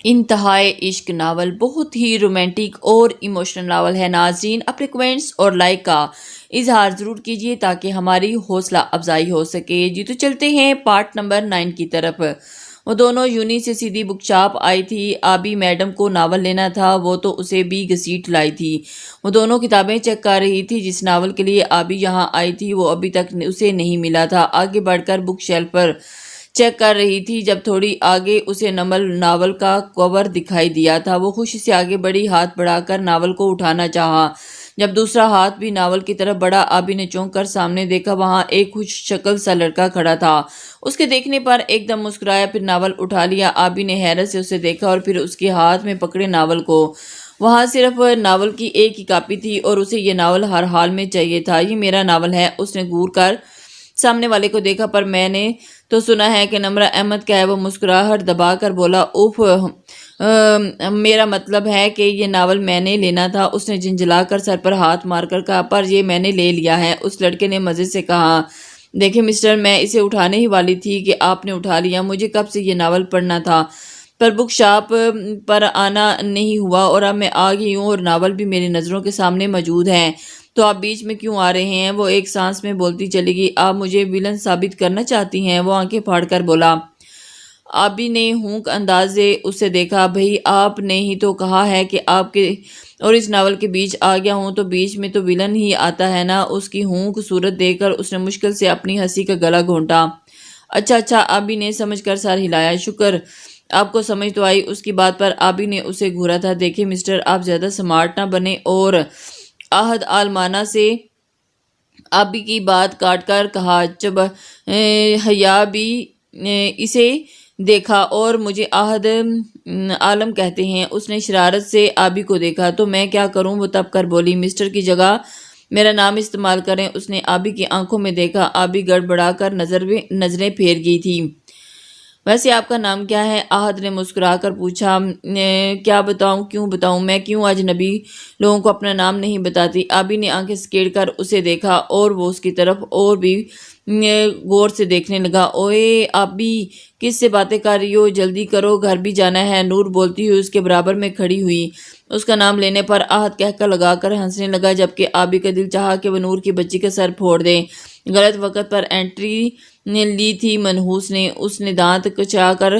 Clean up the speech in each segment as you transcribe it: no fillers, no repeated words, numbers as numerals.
انتہائے عشق ناول بہت ہی رومانٹک اور ایموشنل ناول ہے۔ ناظرین اپنے کومنٹس اور لائک کا اظہار ضرور کیجیے تاکہ ہماری حوصلہ افزائی ہو سکے۔ جی تو چلتے ہیں پارٹ نمبر 9 کی طرف۔ وہ دونوں یونی سے سیدھی بک شاپ آئی تھی۔ آبی میڈم کو ناول لینا تھا، وہ تو اسے بھی گھسیٹ لائی تھی۔ وہ دونوں کتابیں چیک کر رہی تھی۔ جس ناول کے لیے آبی یہاں آئی تھی وہ ابھی تک اسے نہیں ملا تھا۔ آگے بڑھ کر بک شیلف پر چیک کر رہی تھی۔ جب تھوڑی آگے اسے ناول کا کور دکھائی دیا تھا۔ وہ خوشی سے آگے بڑھی، ہاتھ بڑھا کر ناول کو اٹھانا چاہا۔ جب دوسرا ہاتھ بھی ناول کی طرف بڑھا، آبی نے چونک کر سامنے دیکھا، وہاں ایک خوش شکل سا لڑکا کھڑا تھا۔ اس کے دیکھنے پر ایک دم مسکرایا، پھر ناول اٹھا لیا۔ آبی نے حیرت سے اسے دیکھا اور پھر اس کے ہاتھ میں پکڑے ناول کو۔ وہاں صرف ناول کی ایک ہی کاپی تھی اور اسے یہ ناول ہر حال میں چاہیے تھا۔ یہ میرا ناول ہے۔ اس نے گور کر سامنے والے کو دیکھا، پر میں نے تو سنا ہے کہ نمرہ احمد کا ہے۔ وہ مسکراہٹ دبا کر بولا، اوف، میرا مطلب ہے کہ یہ ناول میں نے لینا تھا۔ اس نے جھنجھلا کر سر پر ہاتھ مار کر کہا، پر یہ میں نے لے لیا ہے۔ اس لڑکے نے مزے سے کہا، دیکھیں مسٹر، میں اسے اٹھانے ہی والی تھی کہ آپ نے اٹھا لیا۔ مجھے کب سے یہ ناول پڑھنا تھا، پر بک شاپ پر آنا نہیں ہوا اور اب میں آ گئی ہوں اور ناول بھی میری نظروں کے سامنے موجود ہے، تو آپ بیچ میں کیوں آ رہے ہیں؟ وہ ایک سانس میں بولتی چلی گئی، آپ مجھے ویلن ثابت کرنا چاہتی ہیں؟ وہ آنکھیں پھاڑ کر بولا۔ آبی نے ہونک انداز سے اسے دیکھا، بھئی آپ نے ہی تو کہا ہے کہ آپ کے اور اس ناول کے بیچ آ گیا ہوں، تو بیچ میں تو ویلن ہی آتا ہے نا۔ اس کی ہونک صورت دیکھ کر اس نے مشکل سے اپنی ہنسی کا گلا گھونٹا۔ اچھا، آبی نے سمجھ کر سر ہلایا، شکر آپ کو سمجھ تو آئی۔ اس کی بات پر آبی نے اسے گھورا تھا، دیکھیں مسٹر، آپ زیادہ سمارٹ نہ بنیں۔ اور عہد عالمانہ سے آبی کی بات کاٹ کر کہا، جب حیا بھی اسے دیکھا اور مجھے عہد عالم کہتے ہیں۔ اس نے شرارت سے آبی کو دیکھا، تو میں کیا کروں؟ وہ تب کر بولی، مسٹر کی جگہ میرا نام استعمال کریں۔ اس نے آبی کی آنکھوں میں دیکھا۔ آبی گڑبڑا کر نظریں پھیر گئی تھی۔ ویسے آپ کا نام کیا ہے؟ عہد نے مسکرا کر پوچھا۔ کیا بتاؤں؟ کیوں بتاؤں؟ میں کیوں اجنبی لوگوں کو اپنا نام نہیں بتاتی؟ آبی نے آنکھیں سکیڑ کر اسے دیکھا اور وہ اس کی طرف اور بھی غور سے دیکھنے لگا۔ اوئے آبی، کس سے باتیں کر رہی ہو؟ جلدی کرو، گھر بھی جانا ہے۔ نور بولتی ہوئی اس کے برابر میں کھڑی ہوئی۔ اس کا نام لینے پر عہد کہکہ لگا کر ہنسنے لگا، جبکہ آبی کا دل چاہا کہ وہ نور کی بچی کا سر پھوڑ دے۔ غلط وقت پر انٹری لی تھی منحوس نے۔ اس نے دانت کچا کر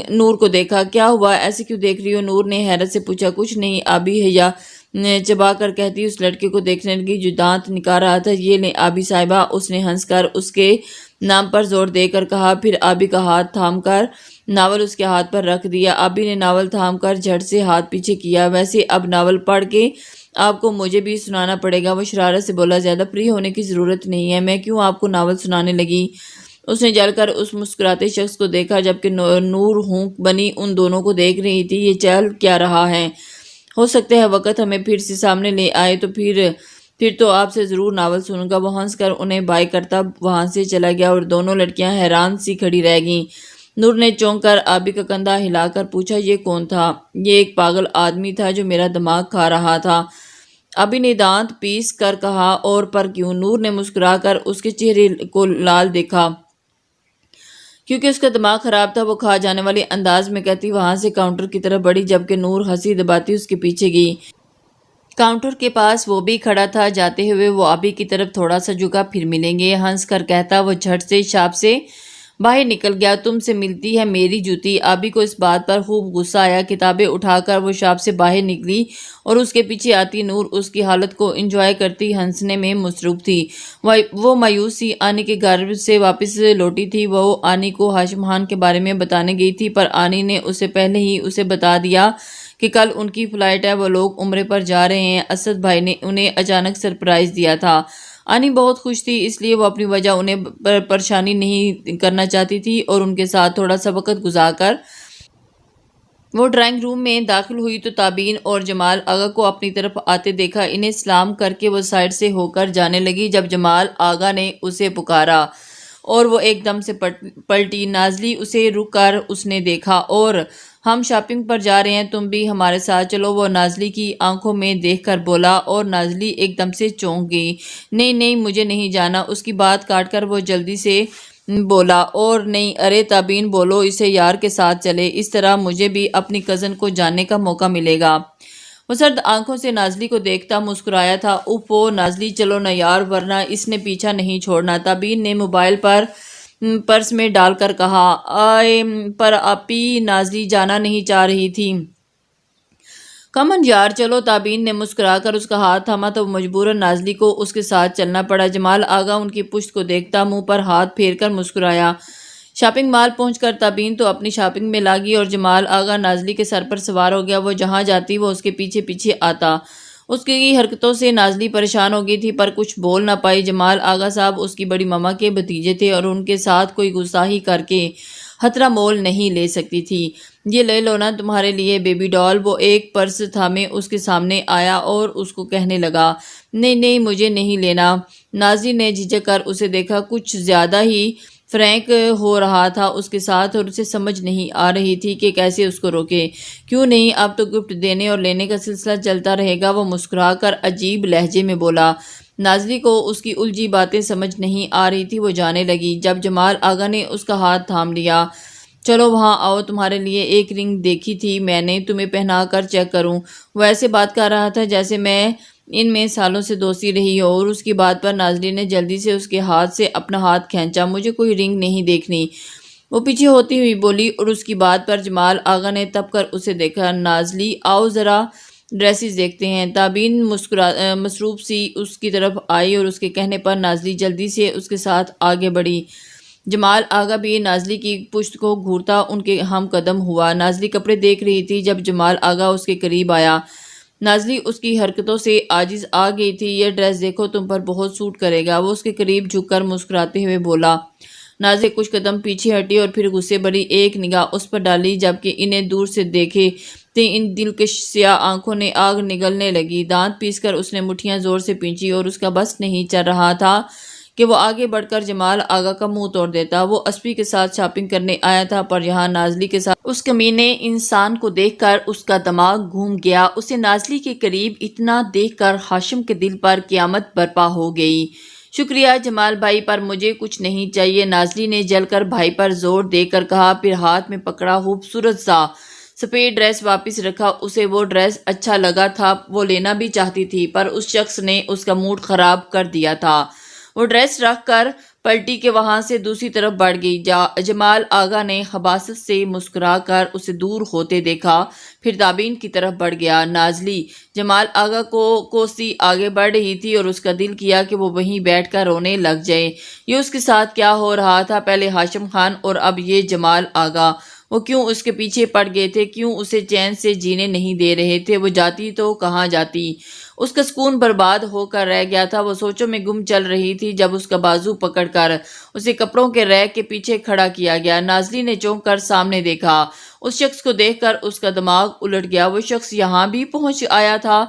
نور کو دیکھا۔ کیا ہوا؟ ایسے کیوں دیکھ رہی ہو؟ نور نے حیرت سے پوچھا۔ کچھ نہیں، آبی حیا چبا کر کہتی اس لڑکے کو دیکھنے لگی جو دانت نکال رہا تھا۔ یہ لیں آبی صاحبہ۔ اس نے ہنس کر اس کے نام پر زور دے کر کہا، پھر آبی کا ہاتھ تھام کر ناول اس کے ہاتھ پر رکھ دیا۔ آبی نے ناول تھام کر جھٹ سے ہاتھ پیچھے کیا۔ ویسے اب ناول پڑھ کے آپ کو مجھے بھی سنانا پڑے گا۔ وہ شرارت سے بولا، زیادہ فری ہونے کی ضرورت نہیں ہے، میں کیوں آپ کو ناول سنانے لگی؟ اس نے جل کر اس مسکراتے شخص کو دیکھا، جبکہ نور ہونک بنی ان دونوں کو دیکھ رہی تھی۔ یہ چل کیا رہا ہے؟ ہو سکتا ہے وقت ہمیں پھر سے سامنے لے آئے، تو پھر تو آپ سے ضرور ناول سنوں گا۔ وہ ہنس کر انہیں بائے کرتا وہاں سے چلا گیا اور دونوں لڑکیاں حیران سی کھڑی رہ گئیں۔ نور نے چونک کر آبی کا کندھا ہلا کر پوچھا، یہ کون تھا؟ یہ ایک پاگل آدمی تھا جو میرا دماغ کھا رہا تھا، آبی نے دانت پیس کر کہا۔ اور پر کیوں؟ نور نے مسکرا کر اس کے چہرے کو لال دیکھا۔ کیونکہ اس کا دماغ خراب تھا، وہ کھا جانے والے انداز میں کہتی وہاں سے کاؤنٹر کی طرف بڑھی، جبکہ نور ہنسی دباتی اس کے پیچھے گئی۔ کاؤنٹر کے پاس وہ بھی کھڑا تھا۔ جاتے ہوئے وہ آبی کی طرف تھوڑا سا جھکا، پھر ملیں گے ہنس کر کہتا وہ جھٹ سے شاپ سے باہر نکل گیا۔ تم سے ملتی ہے میری جوتی؟ آبی کو اس بات پر خوب غصہ آیا۔ کتابیں اٹھا کر وہ شاپ سے باہر نکلی اور اس کے پیچھے آتی نور اس کی حالت کو انجوائے کرتی ہنسنے میں مصروف تھی۔ وہ مایوس سی آنی کے گھر سے واپس لوٹی تھی۔ وہ آنی کو ہاشم خان کے بارے میں بتانے گئی تھی، پر آنی نے اسے پہلے ہی اسے بتا دیا کہ کل ان کی فلائٹ ہے، وہ لوگ عمرے پر جا رہے ہیں۔ اسد بھائی نے انہیں اچانک سرپرائز دیا تھا۔ آنی بہت خوش تھی، اس لیے وہ اپنی وجہ انہیں پریشانی نہیں کرنا چاہتی تھی اور ان کے ساتھ تھوڑا سا وقت گزار کر وہ ڈرائنگ روم میں داخل ہوئی تو تابین اور جمال آغا کو اپنی طرف آتے دیکھا۔ انہیں سلام کر کے وہ سائڈ سے ہو کر جانے لگی، جب جمال آغا نے اسے پکارا اور وہ ایک دم سے پلٹی۔ نازلی اسے رک کر اس نے دیکھا، اور ہم شاپنگ پر جا رہے ہیں، تم بھی ہمارے ساتھ چلو، وہ نازلی کی آنکھوں میں دیکھ کر بولا، اور نازلی ایک دم سے چونک گئی۔ نہیں مجھے نہیں جانا۔ اس کی بات کاٹ کر وہ جلدی سے بولا، اور نہیں، ارے تابین بولو، اسے یار کے ساتھ چلے، اس طرح مجھے بھی اپنی کزن کو جاننے کا موقع ملے گا۔ وہ سرد آنکھوں سے نازلی کو دیکھتا مسکرایا تھا۔ اوفو نازلی، چلو نہ یار، ورنہ اس نے پیچھا نہیں چھوڑنا۔ تابین نے موبائل پر پرس میں ڈال کر کہا۔ آئے پر آپی نازلی جانا نہیں چاہ رہی تھی۔ کمن یار چلو، تابین نے مسکرا کر اس کا ہاتھ تھاما تو مجبوراً نازلی کو اس کے ساتھ چلنا پڑا۔ جمال آغا ان کی پشت کو دیکھتا منہ پر ہاتھ پھیر کر مسکرایا۔ شاپنگ مال پہنچ کر تابین تو اپنی شاپنگ میں لاگی اور جمال آغا نازلی کے سر پر سوار ہو گیا۔ وہ جہاں جاتی وہ اس کے پیچھے پیچھے آتا۔ اس کی حرکتوں سے نازلی پریشان ہو گئی تھی پر کچھ بول نہ پائی۔ جمال آغا صاحب اس کی بڑی ماما کے بھتیجے تھے اور ان کے ساتھ کوئی گستاخی کر کے خطرہ مول نہیں لے سکتی تھی۔ یہ لے لو نا تمہارے لیے بیبی ڈال۔ وہ ایک پرس تھامے اس کے سامنے آیا اور اس کو کہنے لگا، نہیں نہیں مجھے نہیں لینا۔ نازلی نے جھجک کر اسے دیکھا، کچھ زیادہ ہی فرینک ہو رہا تھا اس کے ساتھ اور اسے سمجھ نہیں آ رہی تھی کہ کیسے اس کو روکے۔ کیوں نہیں، اب تو گفٹ دینے اور لینے کا سلسلہ چلتا رہے گا۔ وہ مسکرا کر عجیب لہجے میں بولا۔ نازلی کو اس کی الجھی باتیں سمجھ نہیں آ رہی تھی۔ وہ جانے لگی جب جمال آغا نے اس کا ہاتھ تھام لیا۔ چلو وہاں آؤ، تمہارے لیے ایک رنگ دیکھی تھی میں نے، تمہیں پہنا کر چیک کروں۔ وہ ایسے بات کر رہا تھا جیسے میں ان میں سالوں سے دوستی رہی ہو، اور اس کی بات پر نازلی نے جلدی سے اس کے ہاتھ سے اپنا ہاتھ کھینچا۔ مجھے کوئی رنگ نہیں دیکھنی، وہ پیچھے ہوتی ہوئی بولی، اور اس کی بات پر جمال آغا نے تب کر اسے دیکھا۔ نازلی آؤ ذرا ڈریسز دیکھتے ہیں۔ تابین مصروف سی اس کی طرف آئی اور اس کے کہنے پر نازلی جلدی سے اس کے ساتھ آگے بڑھی۔ جمال آغا بھی نازلی کی پشت کو گھورتا ان کے ہم قدم ہوا۔ نازلی کپڑے دیکھ رہی تھی جب جمال آغا اس کے قریب آیا۔ نازلی اس کی حرکتوں سے عاجز آ گئی تھی۔ یہ ڈریس دیکھو، تم پر بہت سوٹ کرے گا، وہ اس کے قریب جھک کر مسکراتے ہوئے بولا۔ نازلی کچھ قدم پیچھے ہٹی اور پھر غصے بھری ایک نگاہ اس پر ڈالی۔ جبکہ انہیں دور سے دیکھے تے ان دلکش سیاہ آنکھوں نے آگ نگلنے لگی۔ دانت پیس کر اس نے مٹھیاں زور سے پینچی اور اس کا بس نہیں چل رہا تھا کہ وہ آگے بڑھ کر جمال آغا کا منہ توڑ دیتا۔ وہ اسپی کے ساتھ شاپنگ کرنے آیا تھا پر یہاں نازلی کے ساتھ اس کمینے انسان کو دیکھ کر اس کا دماغ گھوم گیا۔ اسے نازلی کے قریب اتنا دیکھ کر ہاشم کے دل پر قیامت برپا ہو گئی۔ شکریہ جمال بھائی، پر مجھے کچھ نہیں چاہیے، نازلی نے جل کر بھائی پر زور دے کر کہا، پھر ہاتھ میں پکڑا خوبصورت سا سفید ڈریس واپس رکھا۔ اسے وہ ڈریس اچھا لگا تھا، وہ لینا بھی چاہتی تھی پر اس شخص نے اس کا موڈ خراب کر دیا تھا۔ وہ ڈریس رکھ کر پلٹی کے وہاں سے دوسری طرف بڑھ گئی۔ جمال آغا نے خباثت سے مسکرا کر اسے دور ہوتے دیکھا، پھر تابین کی طرف بڑھ گیا۔ نازلی جمال آغا کو کوسی آگے بڑھ رہی تھی اور اس کا دل کیا کہ وہ وہیں بیٹھ کر رونے لگ جائے۔ یہ اس کے ساتھ کیا ہو رہا تھا؟ پہلے ہاشم خان اور اب یہ جمال آغا۔ وہ کیوں اس کے پیچھے پڑ گئے تھے؟ کیوں اسے چین سے جینے نہیں دے رہے تھے؟ وہ جاتی تو کہاں جاتی؟ اس کا سکون برباد ہو کر رہ گیا تھا۔ وہ سوچوں میں گم چل رہی تھی جب اس کا بازو پکڑ کر اسے کپڑوں کے ریک کے پیچھے کھڑا کیا گیا۔ نازلی نے چونک کر سامنے دیکھا۔ اس شخص کو دیکھ کر اس کا دماغ الٹ گیا۔ وہ شخص یہاں بھی پہنچ آیا تھا،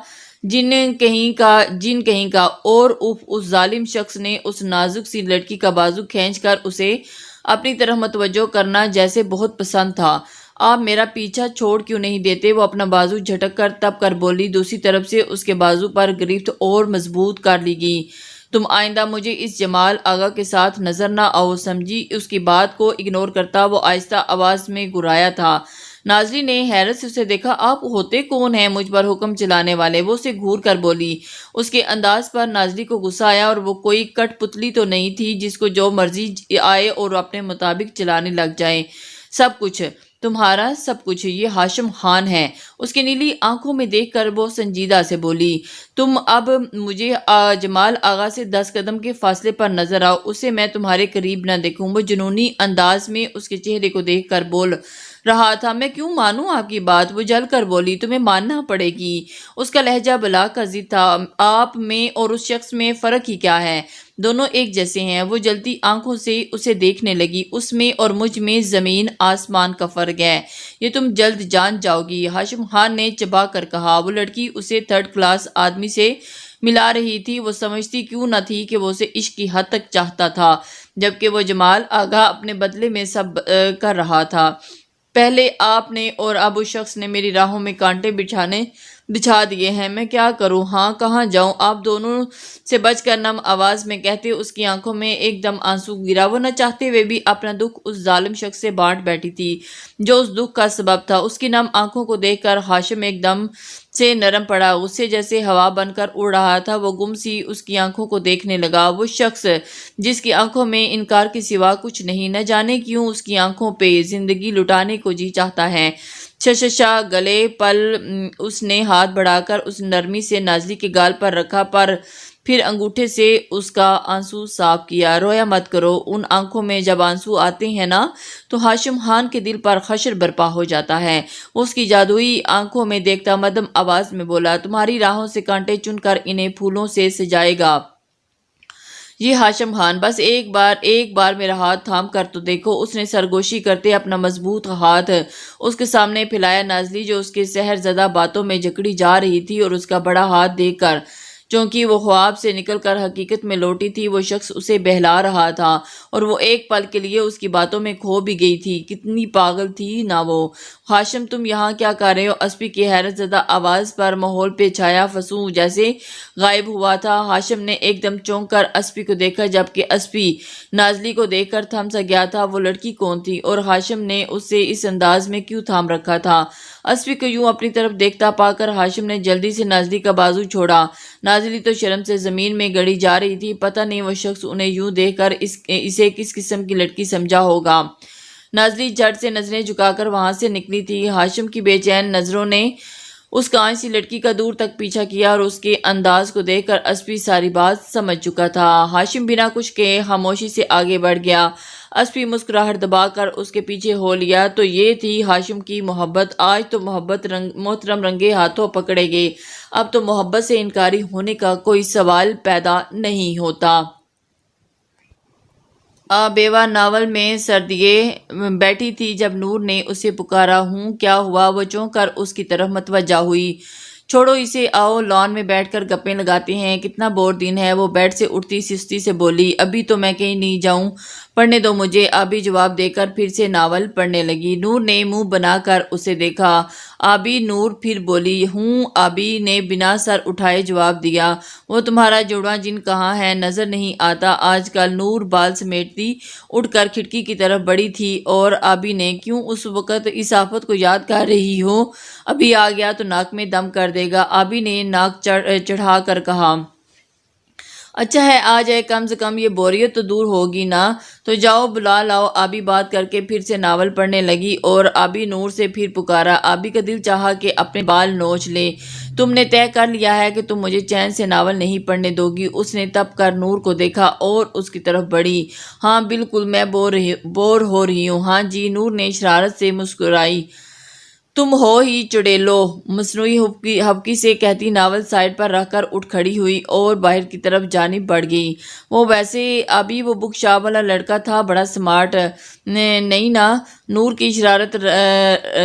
جن کہیں کا، اور اس ظالم شخص نے اس نازک سی لڑکی کا بازو کھینچ کر اسے اپنی طرف متوجہ کرنا جیسے بہت پسند تھا۔ آپ میرا پیچھا چھوڑ کیوں نہیں دیتے؟ وہ اپنا بازو جھٹک کر تب کر بولی۔ دوسری طرف سے اس کے بازو پر گرفت اور مضبوط کر لی گئی۔ تم آئندہ مجھے اس جمال آغا کے ساتھ نظر نہ آؤ، سمجھی؟ اس کی بات کو اگنور کرتا وہ آہستہ آواز میں گرایا تھا۔ نازلی نے حیرت سے اسے دیکھا۔ آپ ہوتے کون ہیں مجھ پر حکم چلانے والے؟ وہ اسے گھور کر بولی۔ اس کے انداز پر نازلی کو غصہ آیا، اور وہ کوئی کٹ پتلی تو نہیں تھی جس کو جو مرضی آئے اور اپنے مطابق چلانے لگ جائے۔ سب کچھ تمہارا، سب کچھ یہ ہاشم خان ہے۔ اس کی نیلی آنکھوں میں دیکھ کر وہ سنجیدہ سے بولی۔ تم اب مجھے جمال آغا سے 10 قدم کے فاصلے پر نظر آؤ، اسے میں تمہارے قریب نہ دیکھوں۔ وہ جنونی انداز میں اس کے چہرے کو دیکھ کر بول رہا تھا۔ میں کیوں مانوں آپ کی بات؟ وہ جل کر بولی۔ تمہیں ماننا پڑے گی۔ اس کا لہجہ بلا کا ضد تھا۔ آپ میں اور اس شخص میں فرق ہی کیا ہے؟ دونوں ایک جیسے ہیں۔ وہ جلتی آنکھوں سے اسے دیکھنے لگی۔ اس میں اور مجھ میں زمین آسمان کا فرق ہے، یہ تم جلد جان جاؤ گی، ہاشم خان نے چبا کر کہا۔ وہ لڑکی اسے 3rd کلاس آدمی سے ملا رہی تھی۔ وہ سمجھتی کیوں نہ تھی کہ وہ اسے عشق کی حد تک چاہتا تھا، جبکہ وہ جمال آغا اپنے بدلے میں سب کر رہا تھا۔ پہلے آپ نے اور اب اس شخص نے میری راہوں میں کانٹے بچھانے بچھا دیے ہیں، میں کیا کروں؟ ہاں کہاں جاؤں؟ آپ دونوں سے بچ کر نم آواز میں کہتے اس کی آنکھوں میں ایک دم آنسو گرا۔ وہ نہ چاہتے ہوئے بھی اپنا دکھ اس ظالم شخص سے بانٹ بیٹھی تھی جو اس دکھ کا سبب تھا۔ اس کی نم آنکھوں کو دیکھ کر ہاشم ایک دم سے نرم پڑا، غصے جیسے ہوا بن کر اڑ رہا تھا۔ وہ گم سی اس کی آنکھوں کو دیکھنے لگا، وہ شخص جس کی آنکھوں میں انکار کے سوا کچھ نہیں، نہ جانے کیوں اس کی آنکھوں پہ زندگی لٹانے کو جی چاہتا ہے۔ شششا گلے پل اس نے ہاتھ بڑھا کر اس نرمی سے نازلی کے گال پر رکھا، پر پھر انگوٹھے سے اس کا آنسو صاف کیا۔ رویا مت کرو، ان آنکھوں میں جب آنسو آتے ہیں نا تو ہاشم خان کے دل پر خشر برپا ہو جاتا ہے۔ وہ اس کی جادوئی آنکھوں میں دیکھتا مدھم آواز میں بولا، تمہاری راہوں سے کانٹے چن کر انہیں پھولوں سے سجائے گا یہ ہاشم خان، بس ایک بار میرا ہاتھ تھام کر تو دیکھو۔ اس نے سرگوشی کرتے اپنا مضبوط ہاتھ اس کے سامنے پھیلایا۔ نازلی جو اس کے سحر زدہ باتوں میں جکڑی جا رہی تھی اور اس کا بڑا ہاتھ دیکھ کر چونکہ وہ خواب سے نکل کر حقیقت میں لوٹی تھی، وہ شخص اسے بہلا رہا تھا اور وہ ایک پل کے لیے اس کی باتوں میں کھو بھی گئی تھی۔ کتنی پاگل تھی نا وہ! ہاشم تم یہاں کیا کر رہے ہو؟ اسپی کی حیرت زدہ آواز پر ماحول پہ چھایا فسوں جیسے غائب ہوا تھا۔ ہاشم نے ایک دم چونک کر اسپی کو دیکھا، جبکہ اسپی نازلی کو دیکھ کر تھم سا گیا تھا۔ وہ لڑکی کون تھی اور ہاشم نے اسے اس انداز میں کیوں تھام رکھا تھا؟ اسپی کو یوں اپنی طرف دیکھتا پا کر ہاشم نے جلدی سے نازلی کا بازو چھوڑا۔ نازلی تو شرم سے زمین میں گڑی جا رہی تھی، پتہ نہیں وہ شخص انہیں یوں دیکھ کر اسے کس قسم کی لڑکی سمجھا ہوگا۔ نازلی جھٹ سے نظریں جھکا کر وہاں سے نکلی تھی۔ ہاشم کی بے چین نظروں نے اس کانچ سی لڑکی کا دور تک پیچھا کیا اور اس کے انداز کو دیکھ کر اسپی ساری بات سمجھ چکا تھا۔ ہاشم بنا کچھ کہے خاموشی سے آگے بڑھ گیا۔ اسپی مسکراہٹ دبا کر اس کے پیچھے ہو لیا۔ تو یہ تھی ہاشم کی محبت! آج تو محبت محترم رنگے ہاتھوں پکڑے گے، اب تو محبت سے انکاری ہونے کا کوئی سوال پیدا نہیں ہوتا۔ بیوہ ناول میں سردیے بیٹھی تھی جب نور نے اسے پکارا، ہوں کیا ہوا؟ وہ چونک کر اس کی طرف متوجہ ہوئی۔ چھوڑو اسے، آؤ لان میں بیٹھ کر گپیں لگاتے ہیں، کتنا بور دن ہے۔ وہ بیڈ سے اٹھتی سستی سے بولی، ابھی تو میں کہیں نہیں جاؤں، پڑھنے دو مجھے۔ آبی جواب دے کر پھر سے ناول پڑھنے لگی۔ نور نے منہ بنا کر اسے دیکھا۔ آبی؟ نور پھر بولی۔ ہوں، آبی نے بنا سر اٹھائے جواب دیا۔ وہ تمہارا جوڑواں جن کہاں ہے؟ نظر نہیں آتا آج کل؟ نور بال سمیٹتی اٹھ کر کھڑکی کی طرف بڑھی تھی اور آبی نے، کیوں اس وقت اس آفت کو یاد کر رہی ہو؟ ابھی آ گیا تو ناک میں دم کر دے گا، آبی نے ناک چڑھا کر کہا۔ اچھا ہے آ جائے، کم سے کم یہ بوریت تو دور ہوگی نا۔ تو جاؤ بلا لاؤ۔ آبی بات کر کے پھر سے ناول پڑھنے لگی اور آبی نور سے پھر پکارا۔ آبی کا دل چاہا کہ اپنے بال نوچ لے۔ تم نے طے کر لیا ہے کہ تم مجھے چین سے ناول نہیں پڑھنے دو گی؟ اس نے تپ کر نور کو دیکھا اور اس کی طرف بڑھی۔ ہاں بالکل، میں بور ہو رہی ہوں۔ ہاں جی، نور نے شرارت سے مسکرائی۔ تم ہو ہی چڑیلو، مصنوعی حبکی سے کہتی ناول سائیڈ پر رکھ کر اٹھ کھڑی ہوئی اور باہر کی طرف جانب بڑھ گئی۔ وہ ویسے ابھی وہ بک شاپ والا لڑکا تھا، بڑا سمارٹ نہیں نا؟ نور کی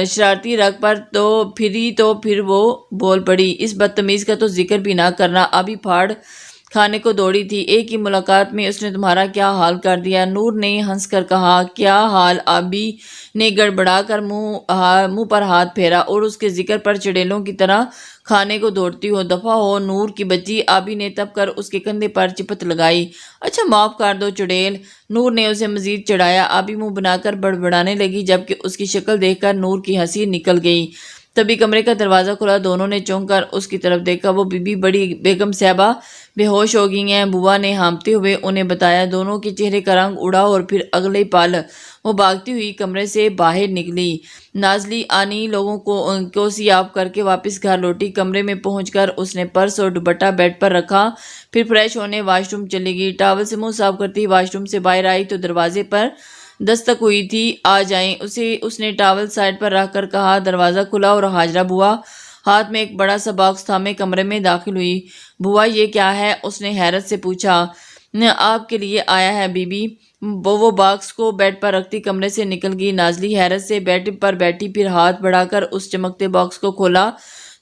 شرارتی رگ پر تو پھر وہ بول پڑی، اس بدتمیز کا تو ذکر بھی نہ کرنا۔ ابھی پھاڑ کھانے کو دوڑی تھی، ایک ہی ملاقات میں اس نے تمہارا کیا حال کر دیا؟ نور نے ہنس کر کہا۔ کیا حال؟ آبی نے گڑبڑا کر منہ پر ہاتھ پھیرا اور اس کے ذکر پر چڑیلوں کی طرح کھانے کو دوڑتی ہو، دفعہ ہو نور کی بچی۔ آبی نے تپ کر اس کے کندھے پر چپت لگائی۔ اچھا معاف کر دو چڑیل، نور نے اسے مزید چڑھایا۔ آبی منہ بنا کر بڑبڑانے لگی، جبکہ اس کی شکل دیکھ کر نور کی ہنسی نکل گئی۔ تبھی کمرے کا دروازہ کھلا، دونوں نے چونک کر اس کی طرف دیکھا۔ وہ بڑی بیگم صاحبہ بے ہوش ہو گئی ہیں، بوا نے ہانپتے ہوئے انہیں بتایا۔ دونوں کے چہرے کا رنگ اڑا اور پھر اگلے پل وہ بھاگتی ہوئی کمرے سے باہر نکلی۔ نازلی آنی لوگوں کو سیاف کر کے واپس گھر لوٹی۔ کمرے میں پہنچ کر اس نے پرس اور دوپٹہ بیڈ پر رکھا، پھر فریش ہونے واش روم چلی گئی۔ ٹاول سے منہ صاف کرتی واش روم سے باہر آئی تو دروازے پر دستک ہوئی تھی۔ آ جائیں، اس نے ٹاول سائڈ پر رکھ کر کہا۔ دروازہ کھلا اور حاجرہ بوا ہاتھ میں ایک بڑا سا باکس تھامے کمرے میں داخل ہوئی۔ بوا یہ کیا ہے؟ اس نے حیرت سے پوچھا۔ آپ کے لیے آیا ہے بی بی۔ وہ باکس کو بیڈ پر رکھتی کمرے سے نکل گئی۔ نازلی حیرت سے بیڈ پر بیٹھی، پھر ہاتھ بڑھا کر اس چمکتے باکس کو کھولا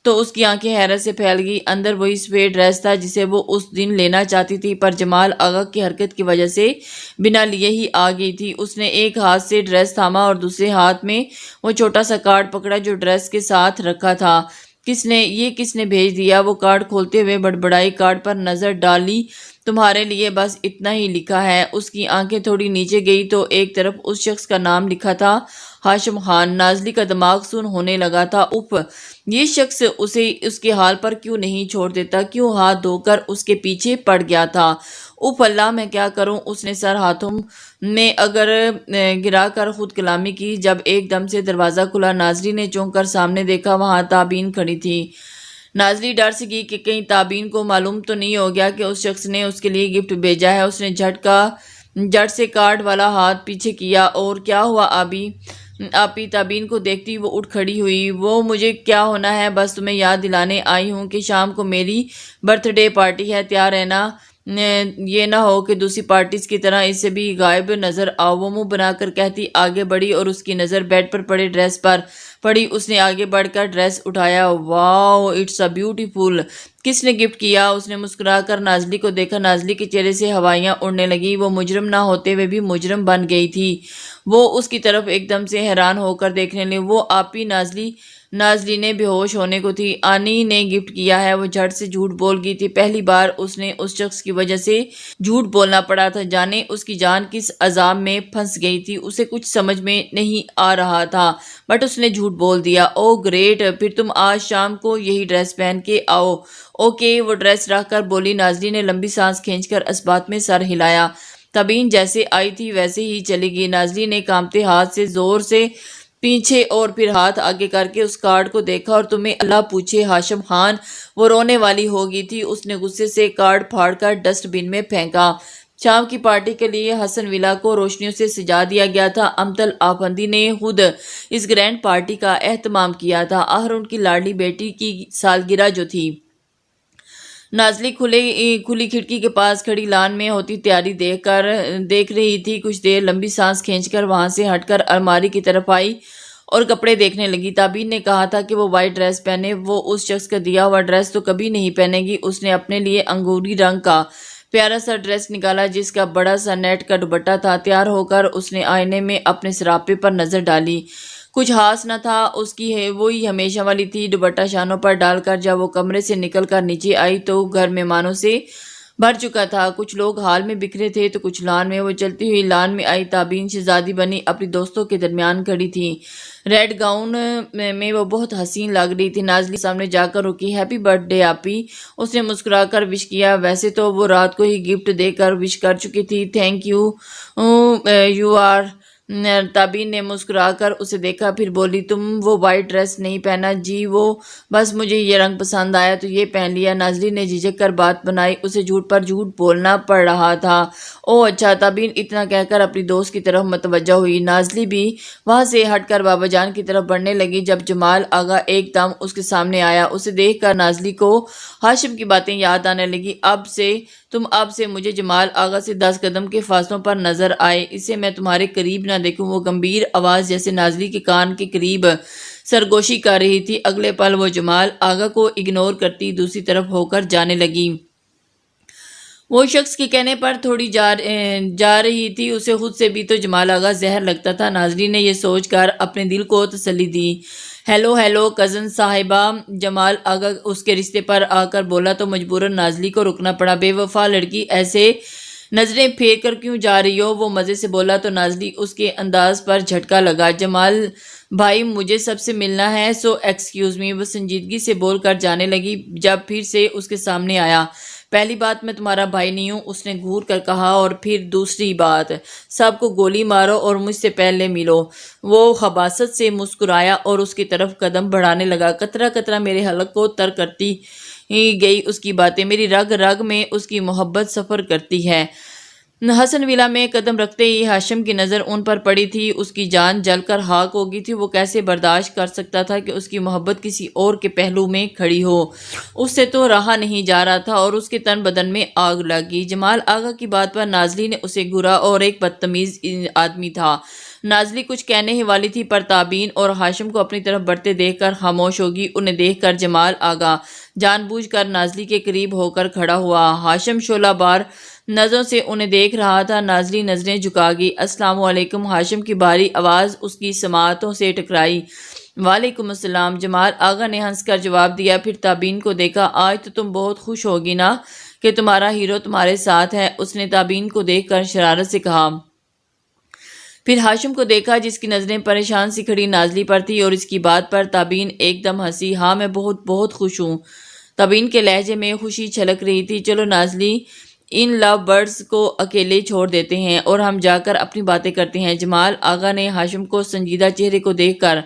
تو اس کی آنکھیں حیرت سے پھیل گئی۔ اندر وہی سفید ڈریس تھا جسے وہ اس دن لینا چاہتی تھی، پر جمال آغا کی حرکت کی وجہ سے بنا لیے ہی آ گئی تھی۔ اس نے ایک ہاتھ سے ڈریس تھاما اور دوسرے ہاتھ میں وہ چھوٹا سا کارڈ پکڑا جو ڈریس کے ساتھ رکھا تھا۔ کس نے بھیج دیا؟ وہ کارڈ کھولتے ہوئے بڑبڑائی، کارڈ پر نظر ڈالی، تمہارے لیے بس اتنا ہی لکھا ہے۔ اس کی آنکھیں تھوڑی نیچے گئی تو ایک طرف اس شخص کا نام لکھا تھا، ہاشم خان۔ نازلی کا دماغ سن ہونے لگا تھا۔ اف، یہ شخص اسے اس کے حال پر کیوں نہیں چھوڑ دیتا؟ کیوں ہاتھ دھو کر اس کے پیچھے پڑ گیا تھا؟ اف اللہ، میں کیا کروں؟ اس نے سر ہاتھوں میں اگر گرا کر خود کلامی کی جب ایک دم سے دروازہ کھلا۔ نازلی نے چونک کر سامنے دیکھا، وہاں تابین کھڑی تھی۔ نازلی ڈر سے گئی کہ کہیں تابین کو معلوم تو نہیں ہو گیا کہ اس شخص نے اس کے لیے گفٹ بھیجا ہے۔ اس نے جھٹ سے کارڈ والا ہاتھ پیچھے کیا۔ اور کیا ہوا آپی؟ تابین کو دیکھتی وہ اٹھ کھڑی ہوئی۔ وہ مجھے کیا ہونا ہے؟ بس تمہیں یاد دلانے آئی ہوں کہ شام کو میری برتھ ڈے پارٹی ہے، تیار رہنا۔ یہ نہ ہو کہ دوسری پارٹیز کی طرح اس سے بھی غائب نظر آؤ۔ وہ منہ بنا کر کہتی آگے بڑھی اور اس کی نظر بیڈ پر پڑے ڈریس پر پڑی۔ اس نے آگے بڑھ کر ڈریس اٹھایا۔ واو، اٹس بیوٹیفل۔ کس نے گفٹ کیا؟ اس نے مسکرا کر نازلی کو دیکھا۔ نازلی کے چہرے سے ہوائیاں اڑنے لگی۔ وہ مجرم نہ ہوتے ہوئے بھی مجرم بن گئی تھی۔ وہ اس کی طرف ایک دم سے حیران ہو کر دیکھنے لگی۔ وہ آپی؟ نازلی نے بے ہوش ہونے کو تھی۔ آنی نے گفٹ کیا ہے۔ وہ جھٹ سے جھوٹ بول گئی تھی۔ پہلی بار اس نے اس شخص کی وجہ سے جھوٹ بولنا پڑا تھا۔ جانے اس کی جان کس عذاب میں پھنس گئی تھی، اسے کچھ سمجھ میں نہیں آ رہا تھا، بٹ اس نے جھوٹ بول دیا۔ او گریٹ، پھر تم آج شام کو یہی ڈریس پہن کے آؤ۔ اوکے، وہ ڈریس رکھ کر بولی۔ نازلی نے لمبی سانس کھینچ کر اس بات میں سر ہلایا۔ تبین جیسے آئی تھی ویسے ہی چلی گئی۔ نازلی نے کانپتے ہاتھ سے زور سے پیچھے اور پھر ہاتھ آگے کر کے اس کارڈ کو دیکھا۔ اور تمہیں اللہ پوچھے ہاشم خان، وہ رونے والی ہو گئی تھی۔ اس نے غصے سے کارڈ پھاڑ کر ڈسٹ بن میں پھینکا۔ شام کی پارٹی کے لیے حسن ولا کو روشنیوں سے سجا دیا گیا تھا۔ امطل آفندی نے خود اس گرینڈ پارٹی کا اہتمام کیا تھا، آخر ان کی لاڈلی بیٹی کی سالگرہ جو تھی۔ نازلی کھلی کھڑکی کے پاس کھڑی لان میں ہوتی تیاری دیکھ رہی تھی۔ کچھ دیر لمبی سانس کھینچ کر وہاں سے ہٹ کر الماری کی طرف آئی اور کپڑے دیکھنے لگی۔ تابین نے کہا تھا کہ وہ وائٹ ڈریس پہنے۔ وہ اس شخص کا دیا ہوا ڈریس تو کبھی نہیں پہنے گی۔ اس نے اپنے لیے انگوری رنگ کا پیارا سا ڈریس نکالا جس کا بڑا سا نیٹ کا دوپٹہ تھا۔ تیار ہو کر اس نے آئینے میں اپنے سراپے پر نظر ڈالی۔ کچھ خاص نہ تھا، اس کی وہی ہمیشہ والی تھی۔ دوپٹہ شانوں پر ڈال کر جب وہ کمرے سے نکل کر نیچے آئی تو گھر مہمانوں سے بھر چکا تھا۔ کچھ لوگ ہال میں بکھرے تھے تو کچھ لان میں۔ وہ چلتی ہوئی لان میں آئی۔ تابین شہزادی بنی اپنی دوستوں کے درمیان کھڑی تھی۔ ریڈ گاؤن میں وہ بہت حسین لگ رہی تھی۔ نازلی سامنے جا کر رکی۔ ہیپی برتھ ڈے آپی، اس نے مسکرا کر وش کیا۔ ویسے تو وہ رات کو ہی گفٹ دے کر وش کر چکی تھی۔ Thank you, you are. تابین نے مسکرا کر اسے دیکھا، پھر بولی تم وہ وائٹ ڈریس نہیں پہنا؟ جی وہ بس مجھے یہ رنگ پسند آیا تو یہ پہن لیا۔ نازلی نے جھجک کر بات بنائی، اسے جھوٹ پر جھوٹ بولنا پڑ رہا تھا۔ او اچھا، تابین اتنا کہہ کر اپنی دوست کی طرف متوجہ ہوئی۔ نازلی بھی وہاں سے ہٹ کر بابا جان کی طرف بڑھنے لگی جب جمال آغا ایک دم اس کے سامنے آیا۔ اسے دیکھ کر نازلی کو ہاشم کی باتیں یاد آنے لگی۔ تم اب سے مجھے جمال آغا سے 10 قدم کے فاصلوں پر نظر آئے، اسے میں تمہارے قریب نہ دیکھوں۔ وہ گمبھیر آواز جیسے نازلی کے کان کے قریب سرگوشی کر رہی تھی۔ اگلے پل وہ جمال آغا کو اگنور کرتی دوسری طرف ہو کر جانے لگی۔ وہ شخص کے کہنے پر تھوڑی جا رہی تھی، اسے خود سے بھی تو جمال آغا زہر لگتا تھا۔ نازلی نے یہ سوچ کر اپنے دل کو تسلی دی۔ ہیلو کزن صاحبہ، جمال آغا اس کے رشتے پر آ کر بولا تو مجبوراً نازلی کو رکنا پڑا۔ بے وفا لڑکی، ایسے نظریں پھیر کر کیوں جا رہی ہو؟ وہ مزے سے بولا تو نازلی اس کے انداز پر جھٹکا لگا۔ جمال بھائی، مجھے سب سے ملنا ہے، سو ایکسکیوز می، وہ سنجیدگی سے بول کر جانے لگی جب پھر سے اس کے سامنے آیا۔ پہلی بات، میں تمہارا بھائی نہیں ہوں، اس نے گھور کر کہا، اور پھر دوسری بات، سب کو گولی مارو اور مجھ سے پہلے ملو۔ وہ خباثت سے مسکرایا اور اس کی طرف قدم بڑھانے لگا۔ قطرہ قطرہ میرے حلق کو تر کرتی گئی اس کی باتیں، میری رگ رگ میں اس کی محبت سفر کرتی ہے۔ حسن ولا میں قدم رکھتے ہی ہاشم کی نظر ان پر پڑی تھی۔ اس کی جان جل کر خاک ہو گئی تھی۔ وہ کیسے برداشت کر سکتا تھا کہ اس کی محبت کسی اور کے پہلو میں کھڑی ہو؟ اس سے تو رہا نہیں جا رہا تھا اور اس کے تن بدن میں آگ لگی۔ جمال آغا کی بات پر نازلی نے اسے گھورا اور ایک بدتمیز آدمی تھا۔ نازلی کچھ کہنے ہی والی تھی پر تابین اور ہاشم کو اپنی طرف بڑھتے دیکھ کر خاموش ہوگی۔ انہیں دیکھ کر جمال آغا جان بوجھ کر نازلی کے قریب ہو کر کھڑا ہوا۔ ہاشم شعلہ بار نظروں سے انہیں دیکھ رہا تھا۔ نازلی نظریں جھکا گئی۔ السلام علیکم۔ ہاشم کی بھاری آواز اس کی سماعتوں سے ٹکرائی۔ وعلیکم السلام۔ جمال آغا نے ہنس کر جواب دیا۔ پھر تابین کو دیکھا۔ آج تو تم بہت خوش ہوگی نا کہ تمہارا ہیرو تمہارے ساتھ ہے، اس نے تابین کو دیکھ کر شرارت سے کہا۔ پھر ہاشم کو دیکھا جس کی نظریں پریشان سی کھڑی نازلی پر تھی اور اس کی بات پر تابین ایک دم ہنسی۔ ہاں میں بہت بہت خوش ہوں۔ تابین کے لہجے میں خوشی چھلک رہی تھی۔ چلو نازلی، ان لو برڈز کو اکیلے چھوڑ دیتے ہیں اور ہم جا کر اپنی باتیں کرتے ہیں۔ جمال آغا نے ہاشم کو سنجیدہ چہرے کو دیکھ کر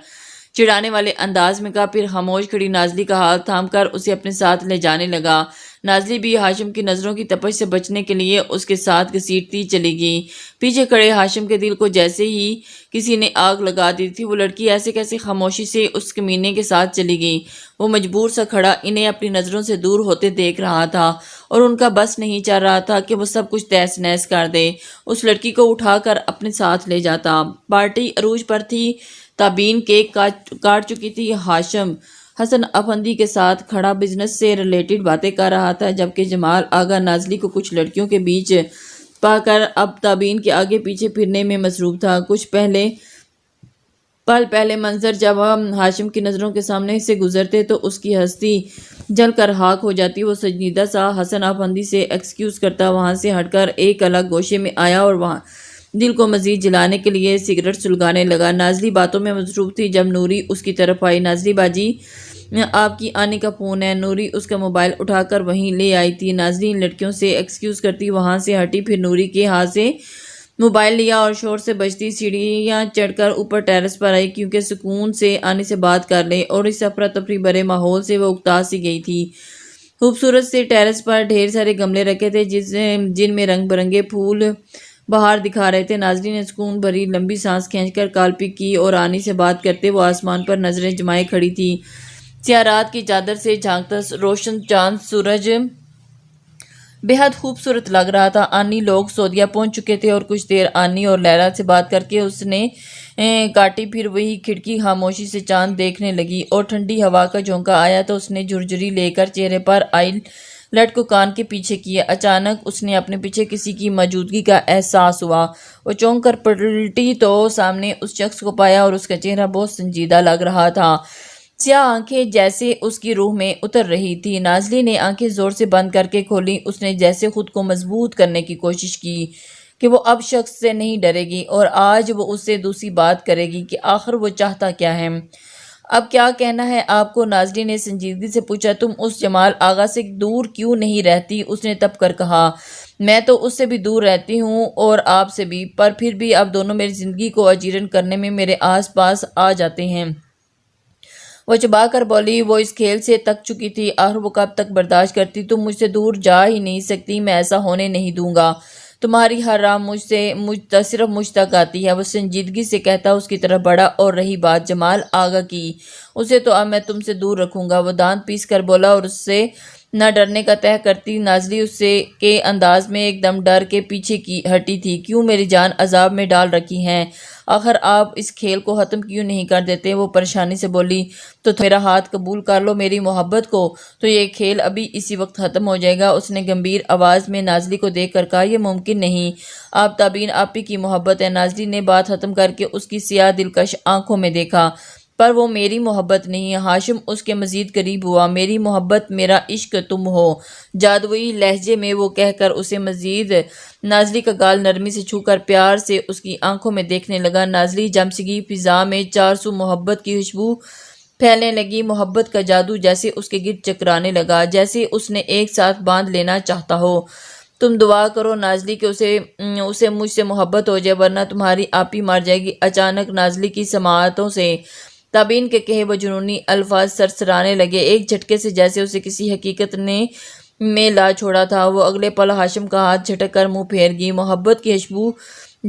چڑھانے والے انداز میں کہا، پھر خاموش کھڑی نازلی کا ہاتھ تھام کر اسے اپنے ساتھ لے جانے لگا۔ نازلی بھی ہاشم کی نظروں کی تپش سے بچنے کے لیے اس کے ساتھ گھسیٹتی چلی گئی۔ پیچھے کھڑے ہاشم کے دل کو جیسے ہی کسی نے آگ لگا دی تھی۔ وہ لڑکی ایسے کیسے خاموشی سے اس کمینے کے ساتھ چلی گئی۔ وہ مجبور سا کھڑا انہیں اپنی نظروں سے دور ہوتے دیکھ رہا تھا اور ان کا بس نہیں چل رہا تھا کہ وہ سب کچھ تہس نہس کر دے، اس لڑکی کو اٹھا کر اپنے ساتھ لے جاتا۔ پارٹی عروج پر تھی۔ تابین کیک کاٹ چکی تھی۔ ہاشم حسن افندی کے ساتھ کھڑا بزنس سے ریلیٹڈ باتیں کر رہا تھا، جبکہ جمال آغا نازلی کو کچھ لڑکیوں کے بیچ پا کر اب تابین کے آگے پیچھے پھرنے میں مصروف تھا۔ کچھ پہلے منظر جب ہاشم کی نظروں کے سامنے سے گزرتے تو اس کی ہستی جل کر خاک ہو جاتی۔ وہ سنجیدہ سا حسن افندی سے ایکسکیوز کرتا وہاں سے ہٹ کر ایک الگ گوشے میں آیا اور وہاں دل کو مزید جلانے کے لیے سگریٹ سلگانے لگا۔ نازلی باتوں میں مصروف تھی جب نوری اس کی طرف آئی۔ نازلی باجی، آپ کی آنے کا فون ہے۔ نوری اس کا موبائل اٹھا کر وہیں لے آئی تھی۔ نازلی ان لڑکیوں سے ایکسکیوز کرتی وہاں سے ہٹی، پھر نوری کے ہاتھ سے موبائل لیا اور شور سے بجتی سیڑھیاں چڑھ کر اوپر ٹیرس پر آئی، کیونکہ سکون سے آنے سے بات کر لے، اور اس افراتفری بھرے ماحول سے وہ اکتا سی گئی تھی۔ خوبصورت سے ٹیرس پر ڈھیر سارے گملے رکھے تھے جن میں رنگ برنگے پھول بہار دکھا رہے تھے۔ نازلی نے سکون بھری لمبی سانس کھینچ کر کالپی کی اور آنی سے بات کرتے وہ آسمان پر نظریں جمائے کھڑی تھی۔ سیاہ رات کی چادر سے جھانکتا روشن چاند سورج بے حد خوبصورت لگ رہا تھا۔ آنی لوگ سعودیہ پہنچ چکے تھے اور کچھ دیر آنی اور لیلا سے بات کر کے اس نے کاٹی، پھر وہی کھڑکی خاموشی سے چاند دیکھنے لگی اور ٹھنڈی ہوا کا جھونکا آیا تو اس نے جھرجھری لے کر چہرے پر آئی لٹ کو کان کے پیچھے کیے۔ اچانک اس نے اپنے پیچھے کسی کی موجودگی کا احساس ہوا۔ وہ چونک کر پلٹی تو سامنے اس شخص کو پایا اور اس کا چہرہ بہت سنجیدہ لگ رہا تھا۔ سیاہ آنکھیں جیسے اس کی روح میں اتر رہی تھی۔ نازلی نے آنکھیں زور سے بند کر کے کھولی۔ اس نے جیسے خود کو مضبوط کرنے کی کوشش کی کہ وہ اب شخص سے نہیں ڈرے گی اور آج وہ اس سے دوسری بات کرے گی کہ آخر وہ چاہتا کیا ہے۔ اب کیا کہنا ہے آپ کو؟ نازلی نے سنجیدگی سے پوچھا۔ تم اس جمال آغا سے دور کیوں نہیں رہتی؟ اس نے تپ کر کہا۔ میں تو اس سے بھی دور رہتی ہوں اور آپ سے بھی، پر پھر بھی اب دونوں میری زندگی کو اجیرن کرنے میں میرے آس پاس آ جاتے ہیں۔ وہ چبا کر بولی۔ وہ اس کھیل سے تک چکی تھی۔ آخر وہ کب تک برداشت کرتی؟ تم مجھ سے دور جا ہی نہیں سکتی، میں ایسا ہونے نہیں دوں گا۔ تمہاری ہر راہ صرف مجھ تک آتی ہے، وہ سنجیدگی سے کہتا اس کی طرف بڑھا۔ اور رہی بات جمال آغا کی، اسے تو اب میں تم سے دور رکھوں گا، وہ دانت پیس کر بولا اور اس سے نہ ڈرنے کا تہیہ کرتی نازلی اس کے انداز میں ایک دم ڈر کے پیچھے کی ہٹی تھی۔ کیوں میری جان عذاب میں ڈال رکھی ہے؟ آخر آپ اس کھیل کو ختم کیوں نہیں کر دیتے؟ وہ پریشانی سے بولی۔ تو میرا ہاتھ قبول کر لو میری محبت کو، تو یہ کھیل ابھی اسی وقت ختم ہو جائے گا۔ اس نے گمبھیر آواز میں نازلی کو دیکھ کر کہا، یہ ممکن نہیں، آپ تابین آپ ہی کی محبت ہے۔ نازلی نے بات ختم کر کے اس کی سیاہ دلکش آنکھوں میں دیکھا۔ پر وہ میری محبت نہیں ہے۔ ہاشم اس کے مزید قریب ہوا۔ میری محبت، میرا عشق تم ہو، جادوئی لہجے میں وہ کہہ کر اسے مزید نازلی کا گال نرمی سے چھو کر پیار سے اس کی آنکھوں میں دیکھنے لگا۔ نازلی جمسگی فضا میں چار سو محبت کی خوشبو پھیلنے لگی۔ محبت کا جادو جیسے اس کے گرد چکرانے لگا، جیسے اس نے ایک ساتھ باندھ لینا چاہتا ہو۔ تم دعا کرو نازلی کہ اسے مجھ سے محبت ہو جائے، ورنہ تمہاری آپ ہی مر جائے گی۔ اچانک نازلی کی سماعتوں سے تابین کے کہے وہ جنونی الفاظ سرسرانے لگے، ایک جھٹکے سے جیسے اسے کسی حقیقت نے میں لا چھوڑا تھا۔ وہ اگلے پل ہاشم کا ہاتھ جھٹک کر منہ پھیر گئی۔ محبت کی خوشبو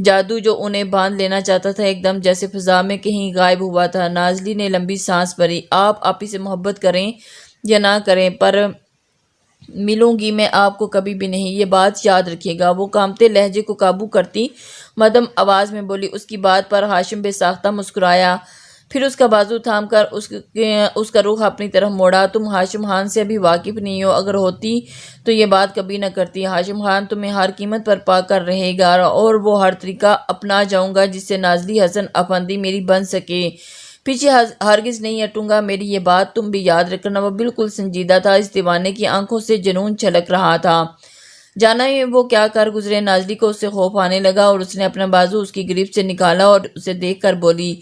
جادو جو انہیں باندھ لینا چاہتا تھا ایک دم جیسے فضا میں کہیں غائب ہوا تھا۔ نازلی نے لمبی سانس بھری۔ آپ ہی سے محبت کریں یا نہ کریں، پر ملوں گی میں آپ کو کبھی بھی نہیں، یہ بات یاد رکھیے گا۔ وہ کانپتے لہجے کو قابو کرتی مدھم آواز میں بولی۔ اس کی بات پر ہاشم بے ساختہ مسکرایا، پھر اس کا بازو تھام کر اس کا رخ اپنی طرف موڑا۔ تم ہاشم خان سے ابھی واقف نہیں ہو، اگر ہوتی تو یہ بات کبھی نہ کرتی۔ ہاشم خان تمہیں ہر قیمت پر پا کر رہے گا اور وہ ہر طریقہ اپنا جاؤں گا جس سے نازلی حسن افندی میری بن سکے۔ پیچھے ہرگز نہیں ہٹوں گا، میری یہ بات تم بھی یاد رکھنا۔ وہ بالکل سنجیدہ تھا، اس دیوانے کی آنکھوں سے جنون چھلک رہا تھا۔ جانا ہی وہ کیا کر گزرے۔ نازلی کو اس سے خوف آنے لگا اور اس نے اپنا بازو اس کی گریف سے نکالا اور اسے دیکھ کر بولی،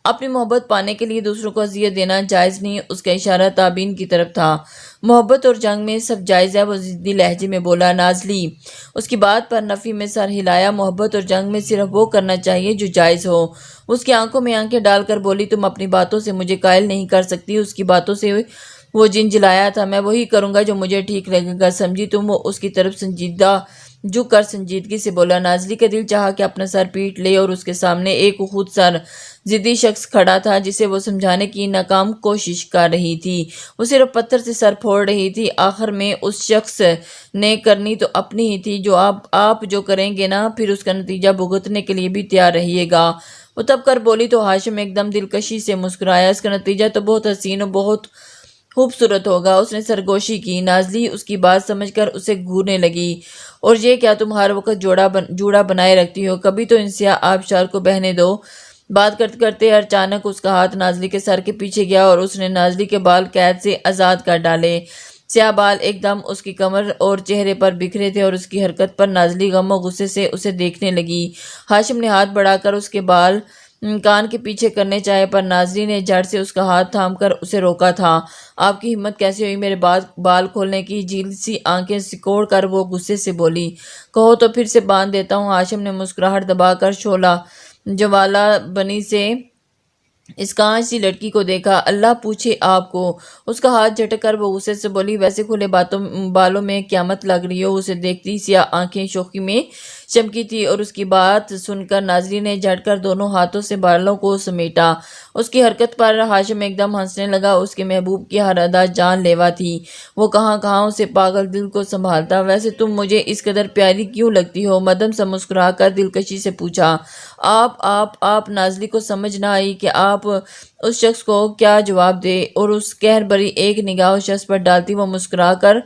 اپنی محبت پانے کے لیے دوسروں کو اذیت دینا جائز نہیں۔ اس کا اشارہ تابین کی طرف تھا۔ محبت اور جنگ میں سب جائز ہے، وہ ضدی لہجے میں بولا۔ نازلی اس کی بات پر نفی میں سر ہلایا۔ محبت اور جنگ میں صرف وہ کرنا چاہیے جو جائز ہو۔ اس کی آنکھوں میں آنکھیں ڈال کر بولی، تم اپنی باتوں سے مجھے قائل نہیں کر سکتی۔ اس کی باتوں سے وہ جھنجھلایا تھا۔ میں وہی کروں گا جو مجھے ٹھیک لگے گا، سمجھی تم؟ وہ اس کی طرف سنجیدہ جھک کر سنجیدگی سے بولا۔ نازلی کا دل چاہا کہ اپنا سر پیٹ لے، اور اس کے سامنے ایک خود سر ضدی شخص کھڑا تھا جسے وہ سمجھانے کی ناکام کوشش کر رہی تھی۔ وہ صرف پتھر سے سر پھوڑ رہی تھی۔ آخر میں اس شخص نے کرنی تو اپنی ہی تھی۔ جو آپ جو کریں گے نا، پھر اس کا نتیجہ بھگتنے کے لیے بھی تیار رہیے گا۔ وہ تب کر بولی تو ہاشم ایک دم دلکشی سے مسکرایا۔ اس کا نتیجہ تو بہت حسین اور بہت خوبصورت ہوگا، اس نے سرگوشی کی۔ نازلی اس کی بات سمجھ کر اسے گھورنے لگی، اور یہ کیا تم ہر وقت جوڑا بنائے رکھتی ہو؟ کبھی تو ان سیاہ آبشار کو بہنے دو۔ بات کرتے کرتے اچانک اس کا ہاتھ نازلی کے سر کے پیچھے گیا اور اس نے نازلی کے بال قید سے آزاد کر ڈالے۔ سیاہ بال ایک دم اس کی کمر اور چہرے پر بکھرے تھے، اور اس کی حرکت پر نازلی غم و غصے سے اسے دیکھنے لگی۔ ہاشم نے ہاتھ بڑھا کر اس کے بال کان کے پیچھے کرنے چاہے، پر نازلی نے جھٹ سے اس کا ہاتھ تھام کر اسے روکا تھا۔ آپ کی ہمت کیسے ہوئی میرے بال کھولنے کی؟ جھیل سی آنکھیں سکوڑ کر وہ غصے سے بولی۔ کہو تو پھر سے باندھ دیتا ہوں۔ ہاشم نے مسکراہٹ دبا کر شعلہ جوالا بنی سے اس کانچ سی لڑکی کو دیکھا۔ اللہ پوچھے آپ کو۔ اس کا ہاتھ جھٹک کر وہ غصے سے بولی، ویسے کھلے بالوں میں قیامت لگ رہی ہو۔ اسے دیکھتی سیاہ آنکھیں شوخی میں چمکی تھی، اور اس کی بات سن کر نازلی نے جھٹ کر دونوں ہاتھوں سے بالوں کو سمیٹا۔ اس کی حرکت پر ہاشم ایک دم ہنسنے لگا۔ اس کے محبوب کی ہر ادا جان لیوا تھی۔ وہ کہاں کہاں اسے پاگل دل کو سنبھالتا۔ ویسے تم مجھے اس قدر پیاری کیوں لگتی ہو؟ مدھم سا مسکرا کر دلکشی سے پوچھا۔ آپ نازلی کو سمجھ نہ آئی کہ آپ اس شخص کو کیا جواب دے، اور اس قہر بری ایک نگاہ اس شخص پر ڈالتی وہ مسکرا کر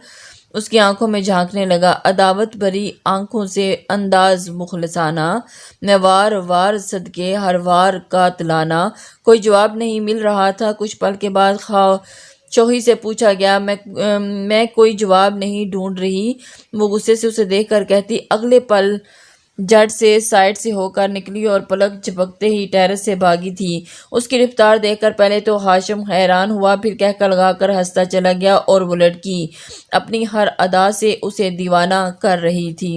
اس کی آنکھوں میں جھانکنے لگا، عداوت بھری آنکھوں سے، انداز مخلصانہ، میں وار صدقے ہر وار قاتلانہ۔ کوئی جواب نہیں مل رہا تھا۔ کچھ پل کے بعد شوخی سے پوچھا گیا، میں کوئی جواب نہیں ڈھونڈ رہی۔ وہ غصے سے اسے دیکھ کر کہتی۔ اگلے پل جھٹ سے سائڈ سے ہو کر نکلی اور پلک جھپکتے ہی ٹیرس سے بھاگی تھی۔ اس کی رفتار دیکھ کر پہلے تو ہاشم حیران ہوا، پھر کہکہ لگا کر ہنستا چلا گیا، اور وہ لڑکی اپنی ہر ادا سے اسے دیوانہ کر رہی تھی۔